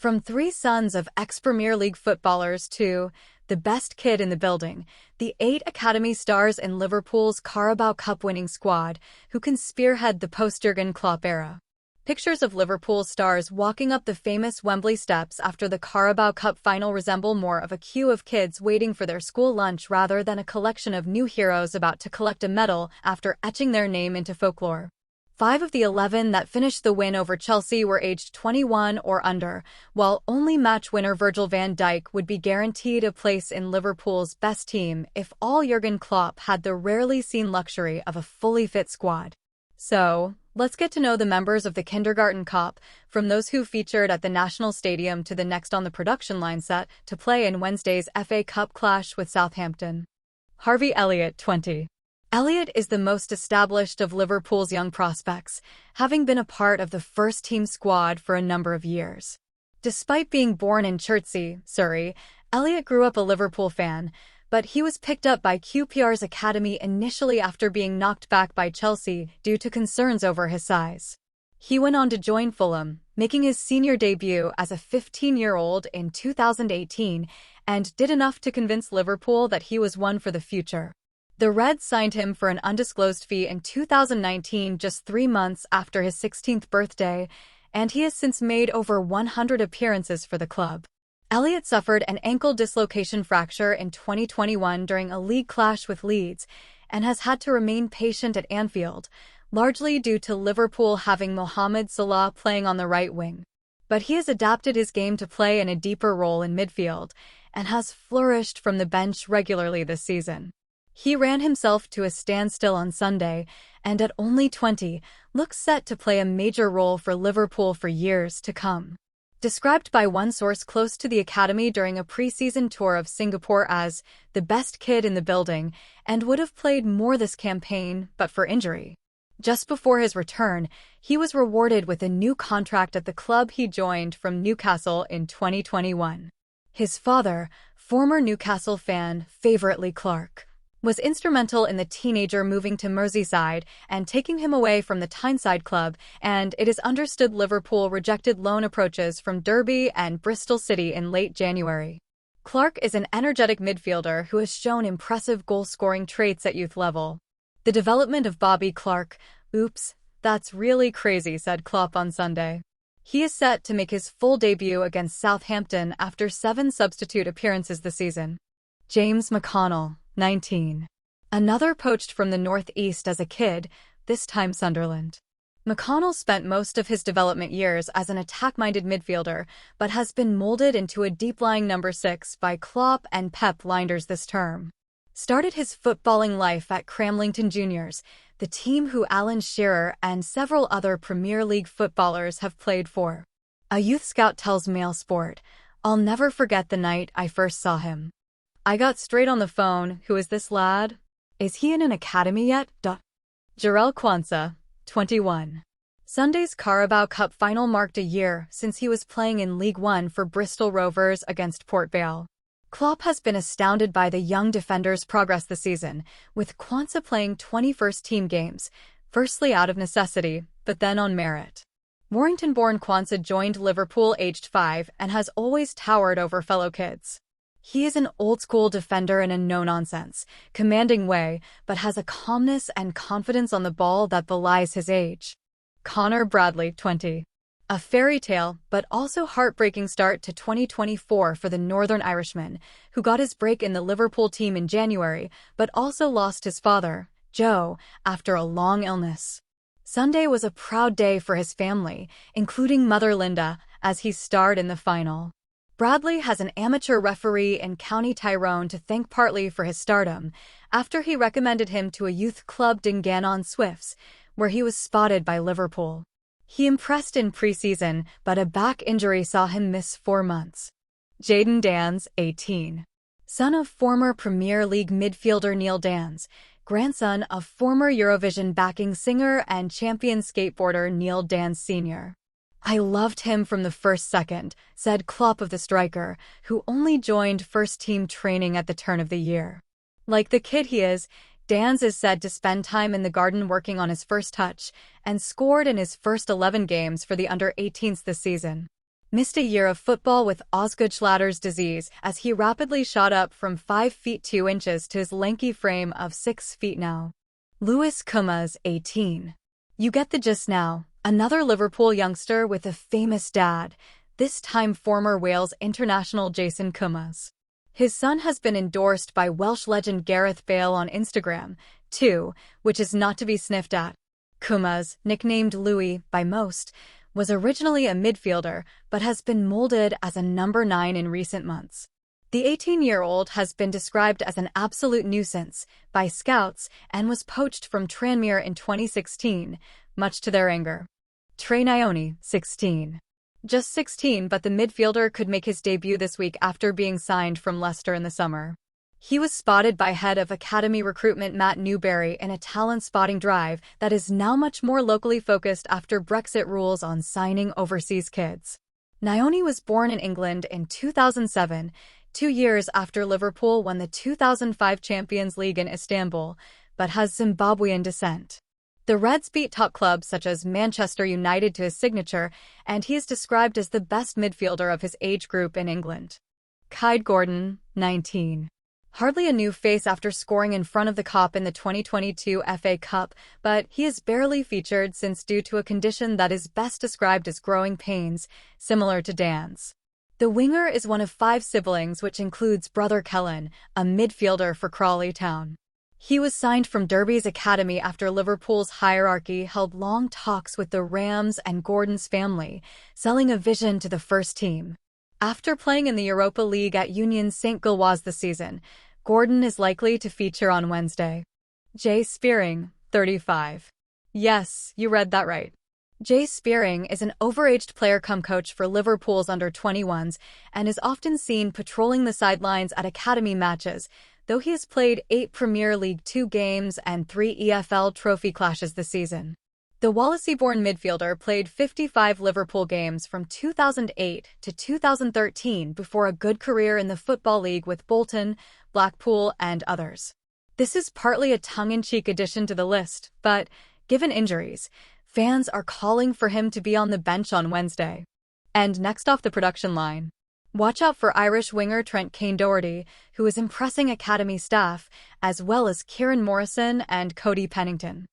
From three sons of ex-Premier League footballers to the best kid in the building, the 8 academy stars in Liverpool's Carabao Cup winning squad, who can spearhead the post-Jurgen Klopp era. Pictures of Liverpool stars walking up the famous Wembley steps after the Carabao Cup final resemble more of a queue of kids waiting for their school lunch rather than a collection of new heroes about to collect a medal after etching their name into folklore. 5 of the 11 that finished the win over Chelsea were aged 21 or under, while only match winner Virgil van Dijk would be guaranteed a place in Liverpool's best team if all Jurgen Klopp had the rarely seen luxury of a fully fit squad. So, let's get to know the members of the kindergarten Kop, from those who featured at the National Stadium to the next on the production line set to play in Wednesday's FA Cup clash with Southampton. Harvey Elliott, 20. Elliott is the most established of Liverpool's young prospects, having been a part of the first-team squad for a number of years. Despite being born in Chertsey, Surrey, Elliott grew up a Liverpool fan, but he was picked up by QPR's academy initially after being knocked back by Chelsea due to concerns over his size. He went on to join Fulham, making his senior debut as a 15-year-old in 2018, and did enough to convince Liverpool that he was one for the future. The Reds signed him for an undisclosed fee in 2019, just 3 months after his 16th birthday, and he has since made over 100 appearances for the club. Elliott suffered an ankle dislocation fracture in 2021 during a league clash with Leeds and has had to remain patient at Anfield, largely due to Liverpool having Mohamed Salah playing on the right wing. But he has adapted his game to play in a deeper role in midfield and has flourished from the bench regularly this season. He ran himself to a standstill on Sunday, and at only 20, looks set to play a major role for Liverpool for years to come. Described by one source close to the academy during a pre-season tour of Singapore as the best kid in the building, and would have played more this campaign but for injury. Just before his return, he was rewarded with a new contract at the club he joined from Newcastle in 2021. His father, former Newcastle fan Favourite Lee Clark, was instrumental in the teenager moving to Merseyside and taking him away from the Tyneside club, and it is understood Liverpool rejected loan approaches from Derby and Bristol City in late January. Clark is an energetic midfielder who has shown impressive goal-scoring traits at youth level. The development of Bobby Clark, oops, that's really crazy, said Klopp on Sunday. He is set to make his full debut against Southampton after 7 substitute appearances this season. James McConnell, 19. Another poached from the northeast as a kid, this time Sunderland. McConnell spent most of his development years as an attack-minded midfielder, but has been molded into a deep-lying number 6 by Klopp and Pep Lijnders this term. Started his footballing life at Cramlington Juniors, the team who Alan Shearer and several other Premier League footballers have played for. A youth scout tells Mail Sport, "I'll never forget the night I first saw him. I got straight on the phone, who is this lad? Is he in an academy yet? Jarell Quansah, 21. Sunday's Carabao Cup final marked a year since he was playing in League One for Bristol Rovers against Port Vale. Klopp has been astounded by the young defender's progress this season, with Quansah playing 20 first-team games, firstly out of necessity, but then on merit. Warrington-born Quansah joined Liverpool aged 5 and has always towered over fellow kids. He is an old-school defender in a no-nonsense, commanding way, but has a calmness and confidence on the ball that belies his age. Connor Bradley, 20. A fairy tale, but also heartbreaking start to 2024 for the Northern Irishman, who got his break in the Liverpool team in January, but also lost his father, Joe, after a long illness. Sunday was a proud day for his family, including mother Linda, as he starred in the final. Bradley has an amateur referee in County Tyrone to thank partly for his stardom, after he recommended him to a youth club Dungannon Swifts, where he was spotted by Liverpool. He impressed in pre-season, but a back injury saw him miss 4 months. Jayden Danns, 18. Son of former Premier League midfielder Neil Danns, grandson of former Eurovision backing singer and champion skateboarder Neil Danns Sr. I loved him from the first second, said Klopp of the striker, who only joined first-team training at the turn of the year. Like the kid he is, Danns is said to spend time in the garden working on his first touch, and scored in his first 11 games for the under-18s this season. missed a year of football with Osgood-Schlatter's disease as he rapidly shot up from 5 feet 2 inches to his lanky frame of 6 feet now. Lewis Kumas, 18. You get the gist now. Another Liverpool youngster with a famous dad, this time former Wales international Jason Kumas. His son has been endorsed by Welsh legend Gareth Bale on Instagram, too, which is not to be sniffed at. Kumas, nicknamed Louis by most, was originally a midfielder but has been molded as a number 9 in recent months. The 18-year-old has been described as an absolute nuisance by scouts and was poached from Tranmere in 2016, much to their anger. Trey Nyoni, 16. Just 16, but the midfielder could make his debut this week after being signed from Leicester in the summer. He was spotted by head of academy recruitment Matt Newberry in a talent spotting drive that is now much more locally focused after Brexit rules on signing overseas kids. Nyoni was born in England in 2007, 2 years after Liverpool won the 2005 Champions League in Istanbul, but has Zimbabwean descent. The Reds beat top clubs such as Manchester United to his signature, and he is described as the best midfielder of his age group in England. Kyde Gordon, 19. Hardly a new face after scoring in front of the Kop in the 2022 FA Cup, but he is barely featured since due to a condition that is best described as growing pains, similar to Dan's. The winger is one of 5 siblings, which includes brother Kellen, a midfielder for Crawley Town. He was signed from Derby's academy after Liverpool's hierarchy held long talks with the Rams and Gordon's family, selling a vision to the first team. After playing in the Europa League at Union St. Gilloise this season, Gordon is likely to feature on Wednesday. Jay Spearing, 35. Yes, you read that right. Jay Spearing is an overaged player-cum-coach for Liverpool's under-21s and is often seen patrolling the sidelines at academy matches, though he has played 8 Premier League 2 games and 3 EFL trophy clashes this season. The Wallasey-born midfielder played 55 Liverpool games from 2008 to 2013 before a good career in the Football League with Bolton, Blackpool, and others. This is partly a tongue-in-cheek addition to the list, but, given injuries, fans are calling for him to be on the bench on Wednesday. And next off the production line, watch out for Irish winger Trent Kane-Doherty, who is impressing academy staff, as well as Kieran Morrison and Cody Pennington.